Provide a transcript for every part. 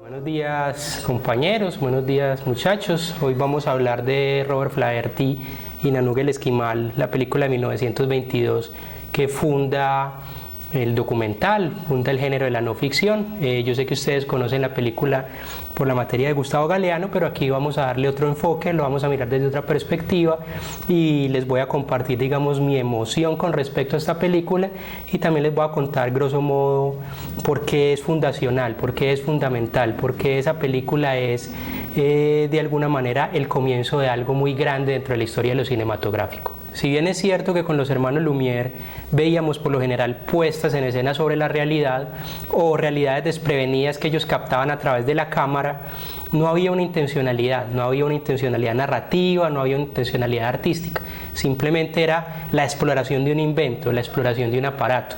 Buenos días compañeros, buenos días muchachos. Hoy vamos a hablar de Robert Flaherty y Nanook el Esquimal, la película de 1922 que funda el documental, funda el género de la no ficción. Yo sé que ustedes conocen la película por la materia de Gustavo Galeano, pero aquí vamos a darle otro enfoque, lo vamos a mirar desde otra perspectiva y les voy a compartir, digamos, mi emoción con respecto a esta película y también les voy a contar, grosso modo, por qué es fundacional, por qué es fundamental, por qué esa película es, de alguna manera, el comienzo de algo muy grande dentro de la historia de lo cinematográfico. Si bien es cierto que con los hermanos Lumière veíamos por lo general puestas en escena sobre la realidad o realidades desprevenidas que ellos captaban a través de la cámara, no había una intencionalidad, no había una intencionalidad narrativa, no había una intencionalidad artística, simplemente era la exploración de un invento, la exploración de un aparato.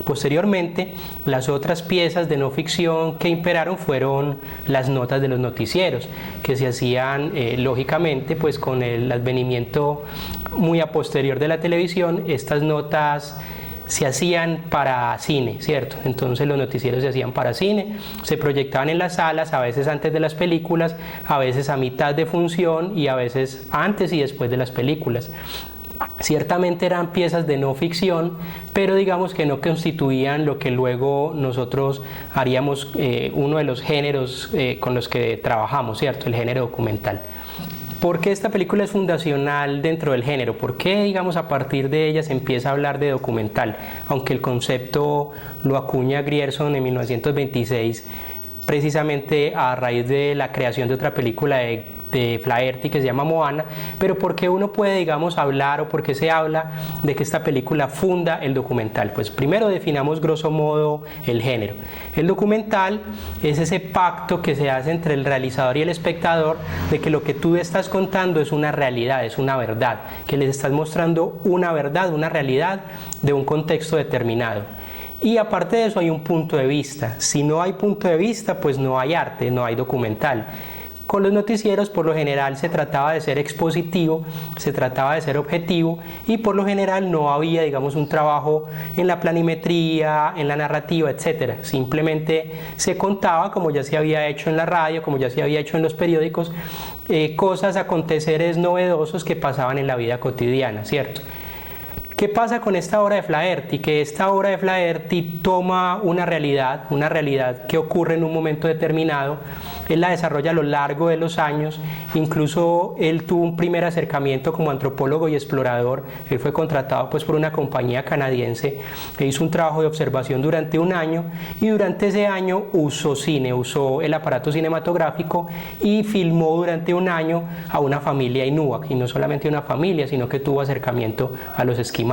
Posteriormente, las otras piezas de no ficción que imperaron fueron las notas de los noticieros, que se hacían lógicamente pues con el advenimiento muy a posterior de la televisión. Estas notas se hacían para cine, ¿cierto? Entonces los noticieros se hacían para cine, se proyectaban en las salas, a veces antes de las películas, a veces a mitad de función y a veces antes y después de las películas. Ciertamente eran piezas de no ficción, pero digamos que no constituían lo que luego nosotros haríamos uno de los géneros con los que trabajamos, ¿cierto? El género documental. ¿Por qué esta película es fundacional dentro del género? ¿Por qué, digamos, a partir de ella se empieza a hablar de documental? Aunque el concepto lo acuña Grierson en 1926, precisamente a raíz de la creación de otra película de Flaherty que se llama Moana, pero ¿por qué uno puede, digamos, hablar o por qué se habla de que esta película funda el documental? Pues primero definamos grosso modo el género. El documental es ese pacto que se hace entre el realizador y el espectador de que lo que tú estás contando es una realidad, es una verdad, que les estás mostrando una verdad, una realidad de un contexto determinado. Y aparte de eso hay un punto de vista. Si no hay punto de vista, pues no hay arte, no hay documental. Con los noticieros por lo general se trataba de ser expositivo, se trataba de ser objetivo y por lo general no había, digamos, un trabajo en la planimetría, en la narrativa, etc. Simplemente se contaba, como ya se había hecho en la radio, como ya se había hecho en los periódicos, cosas, aconteceres novedosos que pasaban en la vida cotidiana, ¿cierto? ¿Qué pasa con esta obra de Flaherty? Que esta obra de Flaherty toma una realidad que ocurre en un momento determinado, él la desarrolla a lo largo de los años, incluso él tuvo un primer acercamiento como antropólogo y explorador, él fue contratado pues por una compañía canadiense, e hizo un trabajo de observación durante un año y durante ese año usó cine, usó el aparato cinematográfico y filmó durante un año a una familia inúa, y no solamente una familia, sino que tuvo acercamiento a los esquimales.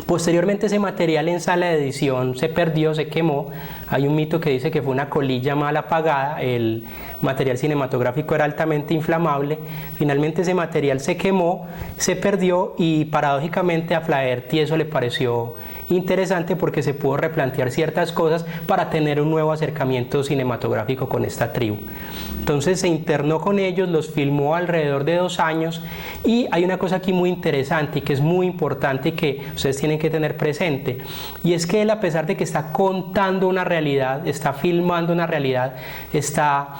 Posteriormente ese material en sala de edición se perdió, se quemó. Hay un mito que dice que fue una colilla mal apagada, el material cinematográfico era altamente inflamable. Finalmente ese material se quemó, se perdió y paradójicamente a Flaherty eso le pareció interesante porque se pudo replantear ciertas cosas para tener un nuevo acercamiento cinematográfico con esta tribu. Entonces se internó con ellos, los filmó alrededor de 2 años y hay una cosa aquí muy interesante y que es muy importante y que ustedes tienen que tener presente, y es que él, a pesar de que está contando una realidad, está filmando una realidad, está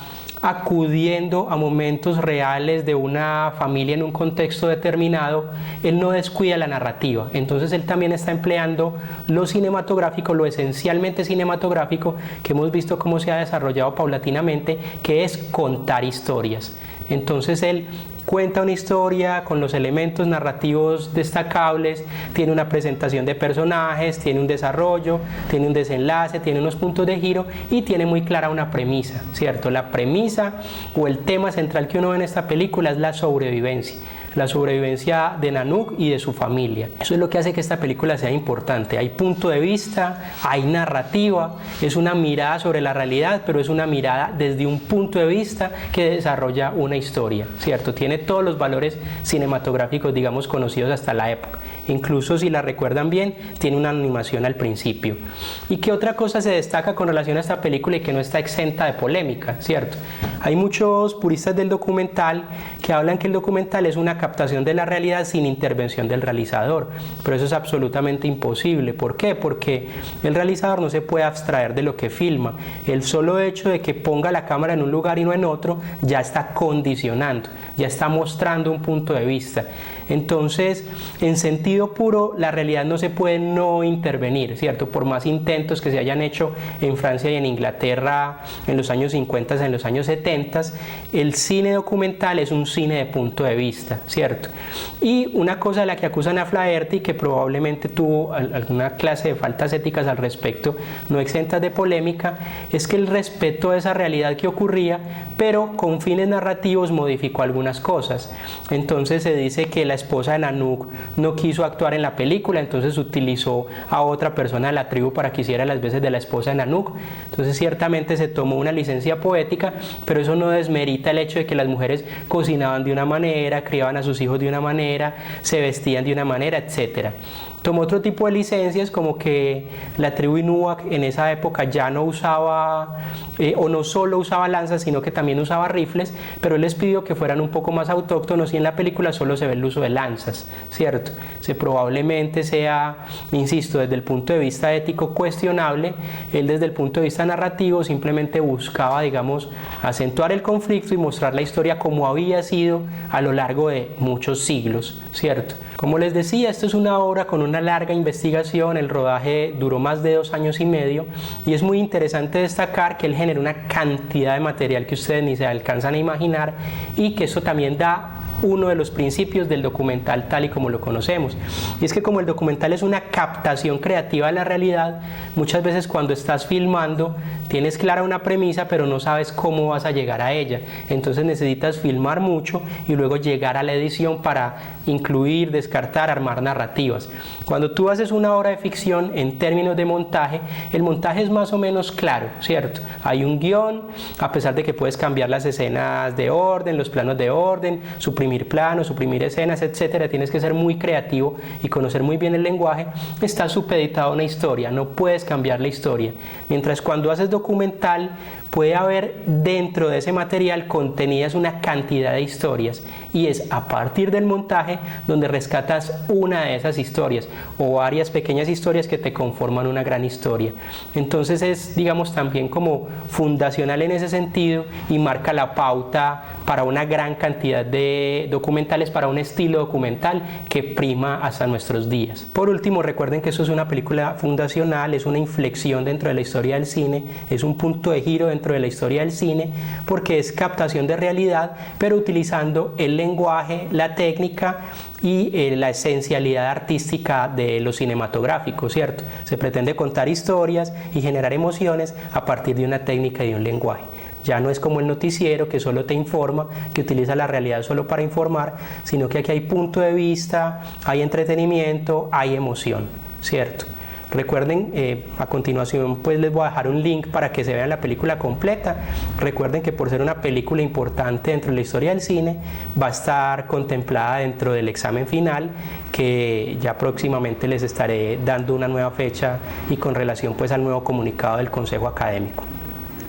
acudiendo a momentos reales de una familia en un contexto determinado, él no descuida la narrativa. Entonces él también está empleando lo cinematográfico, lo esencialmente cinematográfico que hemos visto cómo se ha desarrollado paulatinamente, que es contar historias. Entonces él cuenta una historia con los elementos narrativos destacables, tiene una presentación de personajes, tiene un desarrollo, tiene un desenlace, tiene unos puntos de giro y tiene muy clara una premisa, ¿cierto? La premisa o el tema central que uno ve en esta película es la sobrevivencia de Nanook y de su familia. Eso es lo que hace que esta película sea importante. Hay punto de vista, hay narrativa, es una mirada sobre la realidad, pero es una mirada desde un punto de vista que desarrolla una historia, ¿cierto? Tiene todos los valores cinematográficos, digamos, conocidos hasta la época. Incluso, si la recuerdan bien, tiene una animación al principio. ¿Y qué otra cosa se destaca con relación a esta película y que no está exenta de polémica, ¿cierto? Hay muchos puristas del documental que hablan que el documental es una captación de la realidad sin intervención del realizador, pero eso es absolutamente imposible. ¿Por qué? Porque el realizador no se puede abstraer de lo que filma. El solo hecho de que ponga la cámara en un lugar y no en otro ya está condicionando, ya está mostrando un punto de vista. Entonces, en sentido puro, la realidad no se puede no intervenir, ¿cierto? Por más intentos que se hayan hecho en Francia y en Inglaterra en los años 50, en los años 70, el cine documental es un cine de punto de vista, ¿cierto? Y una cosa de la que acusan a Flaherty, que probablemente tuvo alguna clase de faltas éticas al respecto, no exentas de polémica, es que él respetó esa realidad que ocurría, pero con fines narrativos modificó algunas cosas. Entonces se dice que la esposa de Nanook no quiso actuar en la película, entonces utilizó a otra persona de la tribu para que hiciera las veces de la esposa de Nanook. Entonces ciertamente se tomó una licencia poética, pero eso no desmerita el hecho de que las mujeres cocinaban de una manera, criaban a sus hijos de una manera, se vestían de una manera, etcétera. Tomó otro tipo de licencias, como que la tribu Inúa en esa época ya no usaba, o no solo usaba lanzas, sino que también usaba rifles, pero él les pidió que fueran un poco más autóctonos y en la película solo se ve el uso de lanzas, ¿cierto? Probablemente sea, insisto, desde el punto de vista ético cuestionable. Él desde el punto de vista narrativo simplemente buscaba, digamos, acentuar el conflicto y mostrar la historia como había sido a lo largo de muchos siglos, ¿cierto? Como les decía, esto es una obra con una larga investigación, el rodaje duró más de 2 años y medio y es muy interesante destacar que él generó una cantidad de material que ustedes ni se alcanzan a imaginar y que eso también da uno de los principios del documental tal y como lo conocemos. Y es que como el documental es una captación creativa de la realidad, muchas veces cuando estás filmando tienes clara una premisa pero no sabes cómo vas a llegar a ella. Entonces necesitas filmar mucho y luego llegar a la edición para incluir, descartar, armar narrativas. Cuando tú haces una obra de ficción en términos de montaje, el montaje es más o menos claro, ¿cierto? Hay un guión, a pesar de que puedes cambiar las escenas de orden, los planos de orden, suprimir planos, suprimir escenas, etcétera. Tienes que ser muy creativo y conocer muy bien el lenguaje. Está supeditado a una historia, no puedes cambiar la historia. Mientras cuando haces documental puede haber dentro de ese material contenidas una cantidad de historias y es a partir del montaje donde rescatas una de esas historias o varias pequeñas historias que te conforman una gran historia. Entonces es, digamos, también como fundacional en ese sentido y marca la pauta para una gran cantidad de documentales, para un estilo documental que prima hasta nuestros días. Por último, recuerden que esto es una película fundacional, es una inflexión dentro de la historia del cine, es un punto de giro dentro de la historia del cine porque es captación de realidad, pero utilizando el lenguaje, la técnica y la esencialidad artística de lo cinematográfico, ¿cierto? Se pretende contar historias y generar emociones a partir de una técnica y de un lenguaje. Ya no es como el noticiero que solo te informa, que utiliza la realidad solo para informar, sino que aquí hay punto de vista, hay entretenimiento, hay emoción, ¿cierto? Recuerden, a continuación pues les voy a dejar un link para que se vean la película completa. Recuerden que por ser una película importante dentro de la historia del cine, va a estar contemplada dentro del examen final, que ya próximamente les estaré dando una nueva fecha y con relación pues al nuevo comunicado del Consejo Académico.